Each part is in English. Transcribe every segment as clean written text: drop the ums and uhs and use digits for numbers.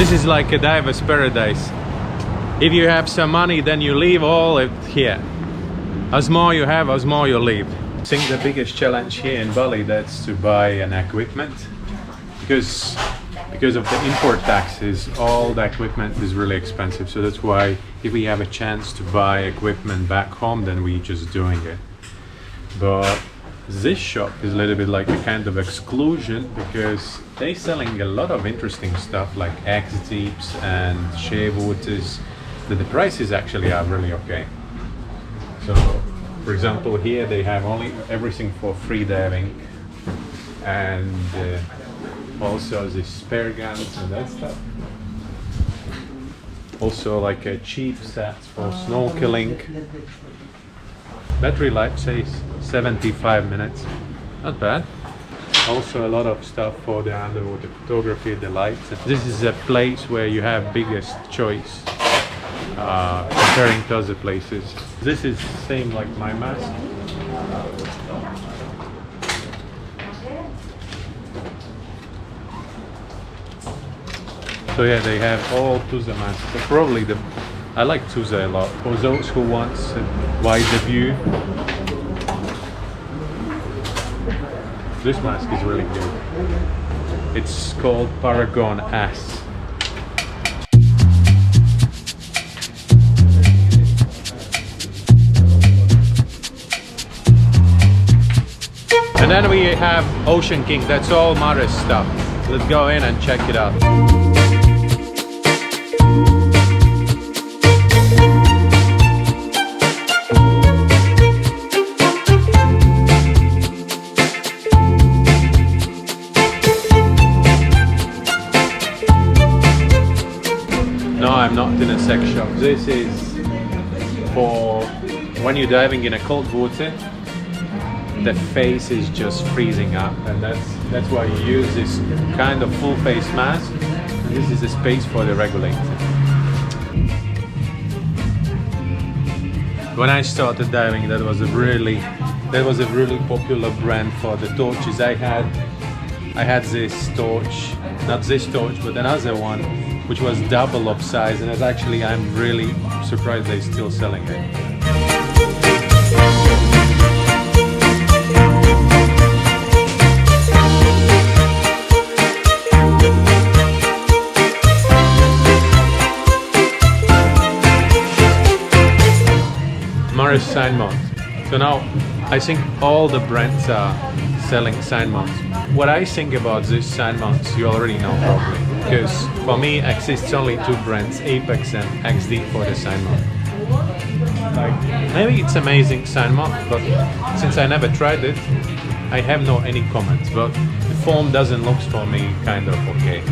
This is like a diver's paradise. If you have some money, then you leave all it here. As more you have, as more you leave. I think the biggest challenge here in Bali, that's to buy an equipment, because of the import taxes, all the equipment is really expensive. So that's why if we have a chance to buy equipment back home, then we just doing it. But this shop is a little bit like a kind of exclusion, because they selling a lot of interesting stuff like X-Deeps and shea waters, that the prices actually are really okay. So for example, here they have only everything for free diving, and also the spare guns and that stuff. Also like a cheap set for snorkeling. Battery life says 75 minutes, not bad. Also a lot of stuff for the underwater photography, the lights. This is a place where you have biggest choice comparing to other places. This is same like my mask. So yeah, they have all Tusa masks. But probably I like Tusa a lot. For those who want a wider view, this mask is really good. It's called Paragon S. And then we have Ocean King, that's all Maris stuff. Let's go in and check it out. No, I'm not in a sex shop. This is for when you're diving in a cold water. The face is just freezing up, and that's why you use this kind of full face mask, and this is a space for the regulator. When I started diving, that was a really popular brand for the torches. I had this torch, not this torch, but another one, which was double of size, and I'm really surprised they're still selling it. Maris sign mount. So now I think all the brands are selling sign mounts. What I think about these sign mounts, you already know probably, because for me exists only two brands, Apex and XD for the sign mount. Like, maybe it's amazing sign mount, but since I never tried it, I have no any comments. But the form doesn't look for me kind of okay.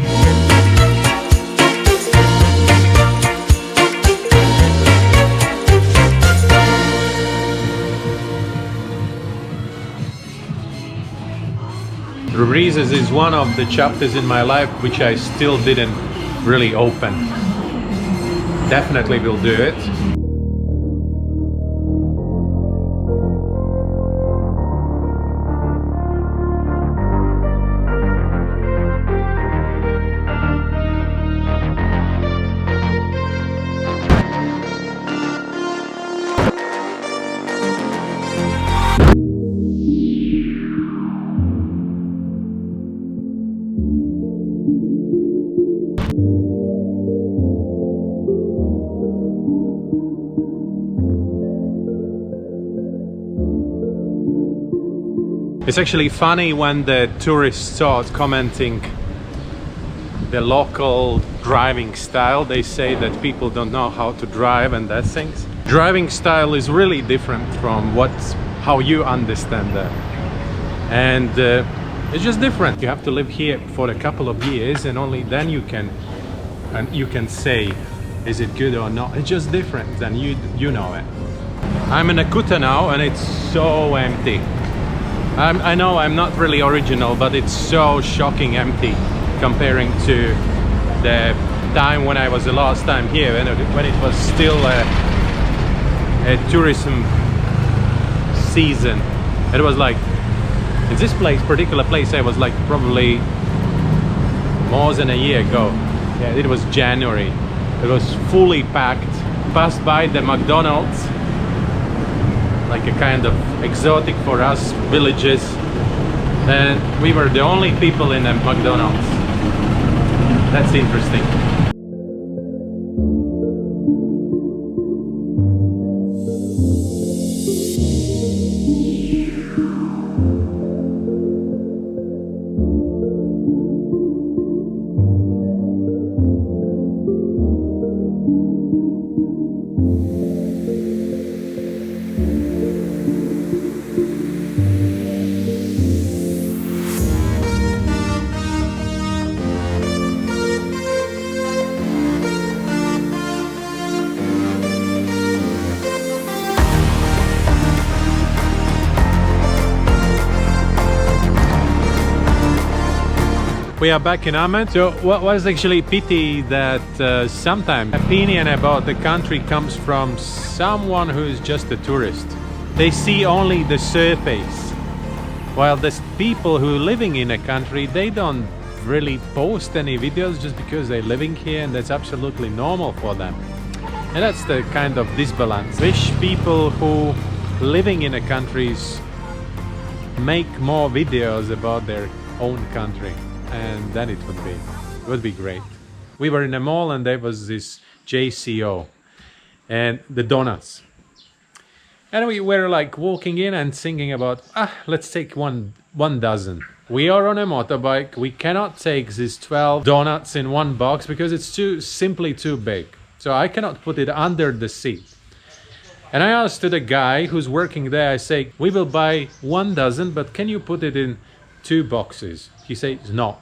Breezes is one of the chapters in my life which I still didn't really open. Definitely will do it. It's actually funny when the tourists start commenting the local driving style. They say that people don't know how to drive and that things. Driving style is really different from how you understand that. And it's just different. You have to live here for a couple of years, and only then you can say, is it good or not? It's just different than you know it. I'm in a Kuta now, and it's so empty. I know I'm not really original, but it's so shocking empty comparing to the time when I was the last time here, when it was still a tourism season. It was like, in this particular place, I was like probably more than a year ago. Yeah, it was January. It was fully packed. Passed by the McDonald's, like a kind of exotic for us villages, and we were the only people in a McDonald's. That's interesting. We are back in Amed. So what was actually pity that sometimes opinion about the country comes from someone who is just a tourist. They see only the surface, while the people who are living in a country, they don't really post any videos just because they're living here, and that's absolutely normal for them. And that's the kind of disbalance. Wish people who living in a countries make more videos about their own country. And then it would be great. We were in a mall and there was this JCO and the donuts. And we were like walking in and thinking about, let's take one dozen. We are on a motorbike. We cannot take these 12 donuts in one box because it's simply too big. So I cannot put it under the seat. And I asked to the guy who's working there, I say, we will buy 1 dozen, but can you put it in 2 boxes? He says no.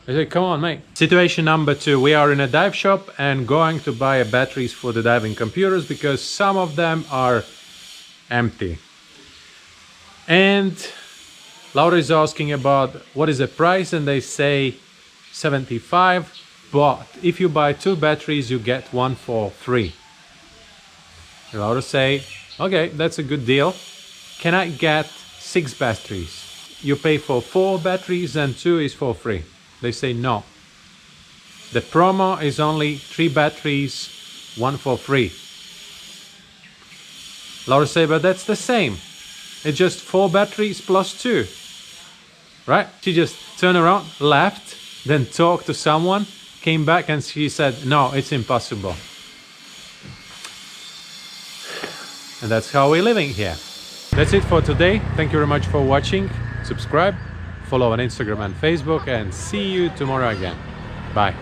I say, come on, mate. Situation number 2. We are in a dive shop and going to buy batteries for the diving computers because some of them are empty. And Laura is asking about what is the price, and they say 75, but if you buy 2 batteries, you get 1 for free. And Laura say, okay, that's a good deal. Can I get 6 batteries? You pay for 4 batteries and 2 is for free. They say no. The promo is only 3 batteries, 1 for free. Laura say, but that's the same. It's just 4 batteries plus 2. Right? She just turned around, left, then talked to someone, came back and she said, no, it's impossible. And that's how we're living here. That's it for today. Thank you very much for watching. Subscribe, follow on Instagram and Facebook, and see you tomorrow again. Bye.